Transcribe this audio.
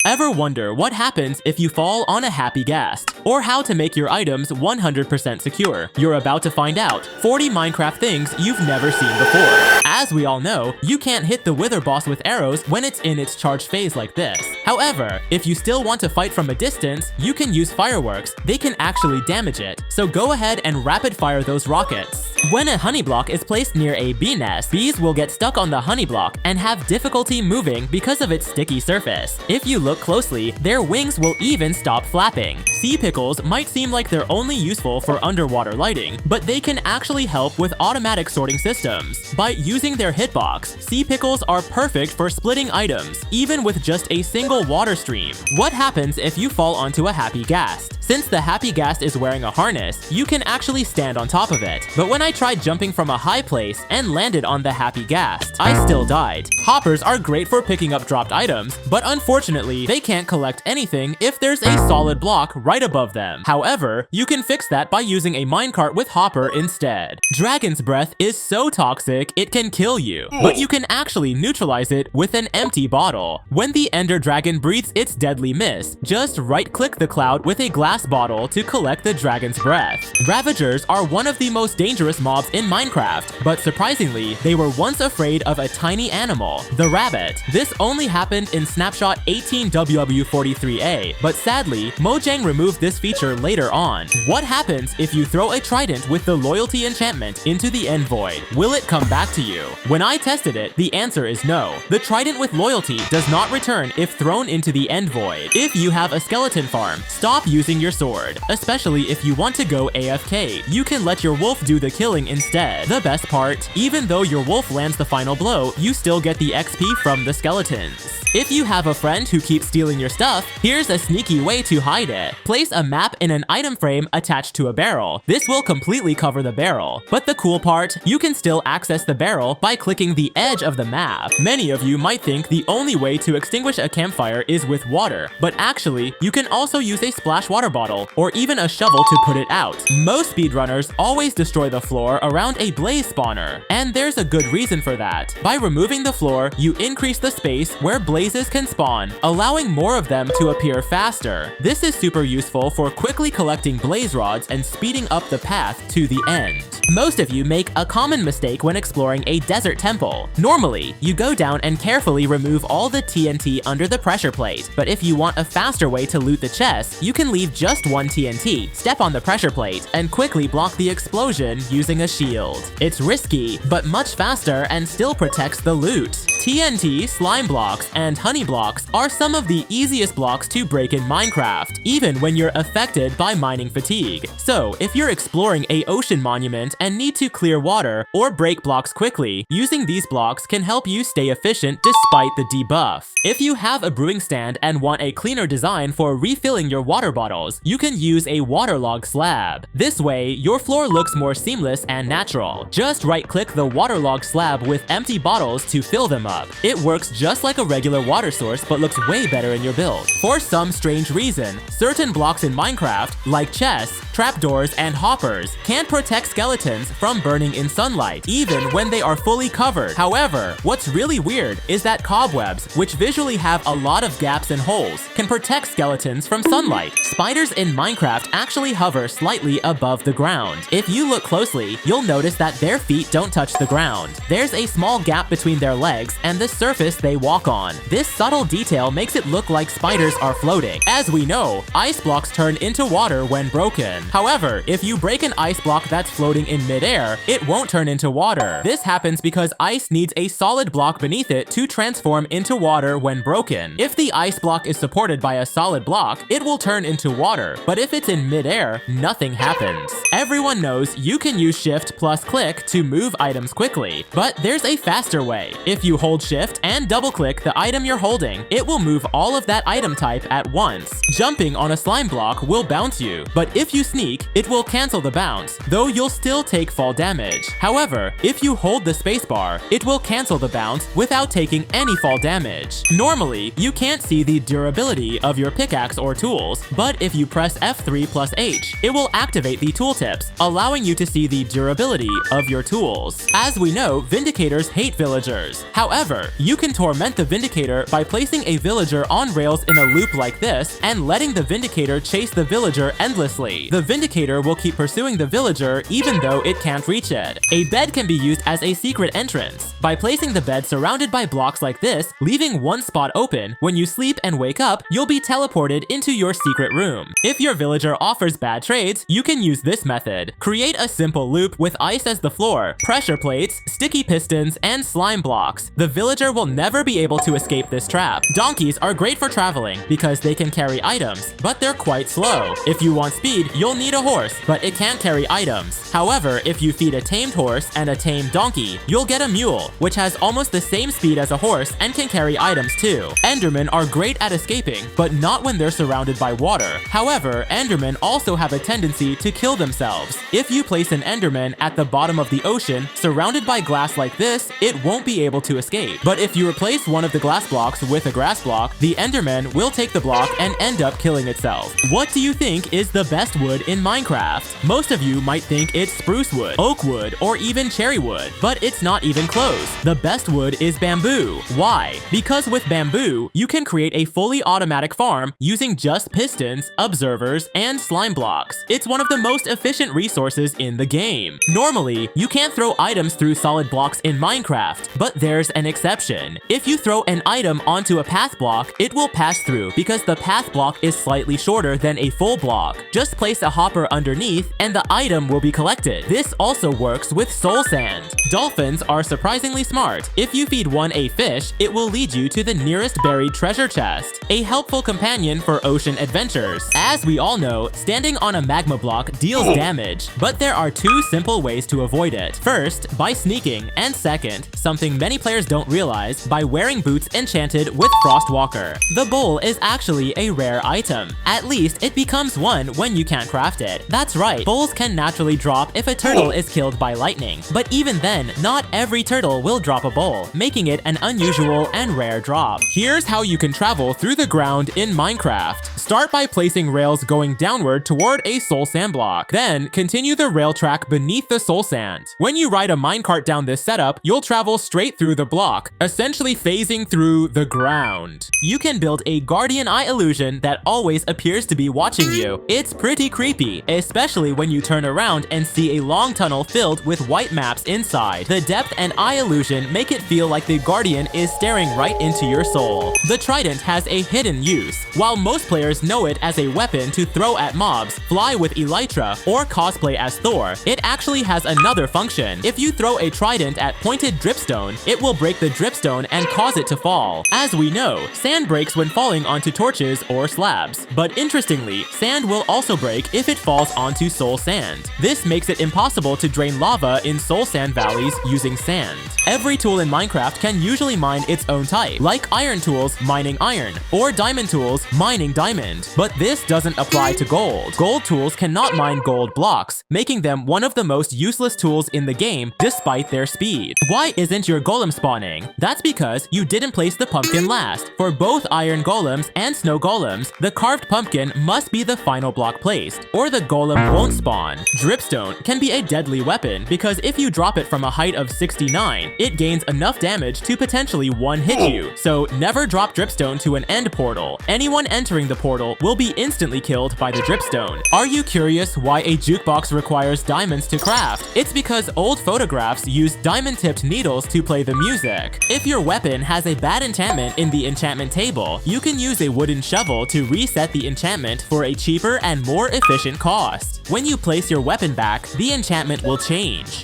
Ever wonder what happens if you fall on a happy ghast? Or how to make your items 100% secure? You're about to find out 40 Minecraft things you've never seen before. As we all know, you can't hit the wither boss with arrows when it's in its charged phase like this. However, if you still want to fight from a distance, you can use fireworks. They can actually damage it, so go ahead and rapid fire those rockets. When a honey block is placed near a bee nest, bees will get stuck on the honey block and have difficulty moving because of its sticky surface. If you look closely, their wings will even stop flapping. Sea pickles might seem like they're only useful for underwater lighting, but they can actually help with automatic sorting systems. By using their hitbox, sea pickles are perfect for splitting items, even with just a single water stream. What happens if you fall onto a happy ghast? Since the happy ghast is wearing a harness, you can actually stand on top of it. But when I tried jumping from a high place and landed on the happy ghast, I still died. Hoppers are great for picking up dropped items, but unfortunately, they can't collect anything if there's a solid block right above them. However, you can fix that by using a minecart with Hopper instead. Dragon's breath is so toxic, it can kill you, but you can actually neutralize it with an empty bottle. When the Ender Dragon breathes its deadly mist, just right-click the cloud with a glass bottle to collect the dragon's breath. Ravagers are one of the most dangerous mobs in Minecraft, but surprisingly, they were once afraid of a tiny animal, the rabbit. This only happened in snapshot 18WW43A, but sadly, Mojang removed this feature later on. What happens if you throw a trident with the loyalty enchantment into the end void? Will it come back to you? When I tested it, the answer is no. The trident with loyalty does not return if thrown into the end void. If you have a skeleton farm, stop using your sword, especially if you want to go AFK. You can let your wolf do the killing instead. The best part, even though your wolf lands the final blow, you still get the XP from the skeletons. If you have a friend who keeps stealing your stuff, here's a sneaky way to hide it. Place a map in an item frame attached to a barrel. This will completely cover the barrel. But the cool part, you can still access the barrel by clicking the edge of the map. Many of you might think the only way to extinguish a campfire is with water, but actually, you can also use a splash water bottle or even a shovel to put it out. Most speedrunners always destroy the floor around a blaze spawner, and there's a good reason for that. By removing the floor, you increase the space where blazes can spawn, allowing more of them to appear faster. This is super useful for quickly collecting blaze rods and speeding up the path to the end. Most of you make a common mistake when exploring a desert temple. Normally, you go down and carefully remove all the TNT under the pressure plate, but if you want a faster way to loot the chest, you can leave just one TNT, step on the pressure plate, and quickly block the explosion using a shield. It's risky, but much faster and still protects the loot. TNT, slime blocks, and honey blocks are some of the easiest blocks to break in Minecraft, even when you're affected by mining fatigue. So, if you're exploring a ocean monument and need to clear water or break blocks quickly, using these blocks can help you stay efficient despite the debuff. If you have a brewing stand and want a cleaner design for refilling your water bottles, you can use a waterlog slab. This way, your floor looks more seamless and natural. Just right-click the waterlog slab with empty bottles to fill them up. It works just like a regular water source but looks way better in your build. For some strange reason, certain blocks in Minecraft, like chests, trapdoors, and hoppers, can't protect skeletons from burning in sunlight, even when they are fully covered. However, what's really weird is that cobwebs, which visually have a lot of gaps and holes, can protect skeletons from sunlight. Spiders in Minecraft actually hover slightly above the ground. If you look closely, you'll notice that their feet don't touch the ground. There's a small gap between their legs and the surface they walk on. This subtle detail makes it look like spiders are floating. As we know, ice blocks turn into water when broken. However, if you break an ice block that's floating in midair, it won't turn into water. This happens because ice needs a solid block beneath it to transform into water when broken. If the ice block is supported by a solid block, it will turn into water, but if it's in midair, nothing happens. Everyone knows you can use Shift plus click to move items quickly, but there's a faster way. If you hold Shift and double-click the item you're holding, it will move all of that item type at once. Jumping on a slime block will bounce you, but if you sneak, it will cancel the bounce, though you'll still take fall damage. However, if you hold the spacebar, it will cancel the bounce without taking any fall damage. Normally, you can't see the durability of your pickaxe or tools, but if you press F3 plus H, it will activate the tooltips, allowing you to see the durability of your tools. As we know, Vindicators hate villagers. However, However, you can torment the Vindicator by placing a villager on rails in a loop like this and letting the Vindicator chase the villager endlessly. The Vindicator will keep pursuing the villager even though it can't reach it. A bed can be used as a secret entrance. By placing the bed surrounded by blocks like this, leaving one spot open, when you sleep and wake up, you'll be teleported into your secret room. If your villager offers bad trades, you can use this method. Create a simple loop with ice as the floor, pressure plates, sticky pistons, and slime blocks. The villager will never be able to escape this trap. Donkeys are great for traveling because they can carry items, but they're quite slow. If you want speed, you'll need a horse, but it can't carry items. However, if you feed a tamed horse and a tamed donkey, you'll get a mule, which has almost the same speed as a horse and can carry items too. Endermen are great at escaping, but not when they're surrounded by water. However, Endermen also have a tendency to kill themselves. If you place an Enderman at the bottom of the ocean, surrounded by glass like this, it won't be able to escape. But if you replace one of the glass blocks with a grass block, the Enderman will take the block and end up killing itself. What do you think is the best wood in Minecraft? Most of you might think it's spruce wood, oak wood, or even cherry wood, but it's not even close. The best wood is bamboo. Why? Because with bamboo, you can create a fully automatic farm using just pistons, observers, and slime blocks. It's one of the most efficient resources in the game. Normally, you can't throw items through solid blocks in Minecraft, but there's an exception. If you throw an item onto a path block, it will pass through because the path block is slightly shorter than a full block. Just place a hopper underneath and the item will be collected. This also works with soul sand. Dolphins are surprisingly smart. If you feed one a fish, it will lead you to the nearest buried treasure chest, a helpful companion for ocean adventures. As we all know, standing on a magma block deals damage, but there are two simple ways to avoid it. First, by sneaking, and second, something many players don't realize, by wearing boots enchanted with Frostwalker. The bowl is actually a rare item. At least it becomes one when you can't craft it. That's right, bowls can naturally drop if a turtle is killed by lightning, but even then, not every turtle will drop a bowl, making it an unusual and rare drop. Here's how you can travel through the ground in Minecraft. Start by placing rails going downward toward a soul sand block. Then, continue the rail track beneath the soul sand. When you ride a minecart down this setup, you'll travel straight through the block, essentially phasing through the ground. You can build a guardian eye illusion that always appears to be watching you. It's pretty creepy, especially when you turn around and see a long tunnel filled with white maps inside. The depth and eye illusion make it feel like the guardian is staring right into your soul. The trident has a hidden use. While most players know it as a weapon to throw at mobs, fly with elytra, or cosplay as Thor, it actually has another function. If you throw a trident at pointed dripstone, it will break the dripstone and cause it to fall. As we know, sand breaks when falling onto torches or slabs. But interestingly, sand will also break if it falls onto soul sand. This makes it impossible to drain lava in soul sand valleys using sand. Every tool in Minecraft can usually mine its own type, like iron tools mining iron, or diamond tools mining diamond. But this doesn't apply to gold. Gold tools cannot mine gold blocks, making them one of the most useless tools in the game despite their speed. Why isn't your golem spawning? That's because you didn't place the pumpkin last. For both iron golems and snow golems, the carved pumpkin must be the final block placed, or the golem won't spawn. Dripstone can be a deadly weapon because if you drop it from a height of 69, it gains enough damage to potentially one-hit you, so never drop dripstone to an end portal. Anyone entering the portal will be instantly killed by the dripstone. Are you curious why a jukebox requires diamonds to craft? It's because old photographs use diamond-tipped needles to play the music. If your weapon has a bad enchantment in the enchantment table, you can use a wooden shovel to reset the enchantment for a cheaper and more efficient cost. When you place your weapon back, the enchantment will change.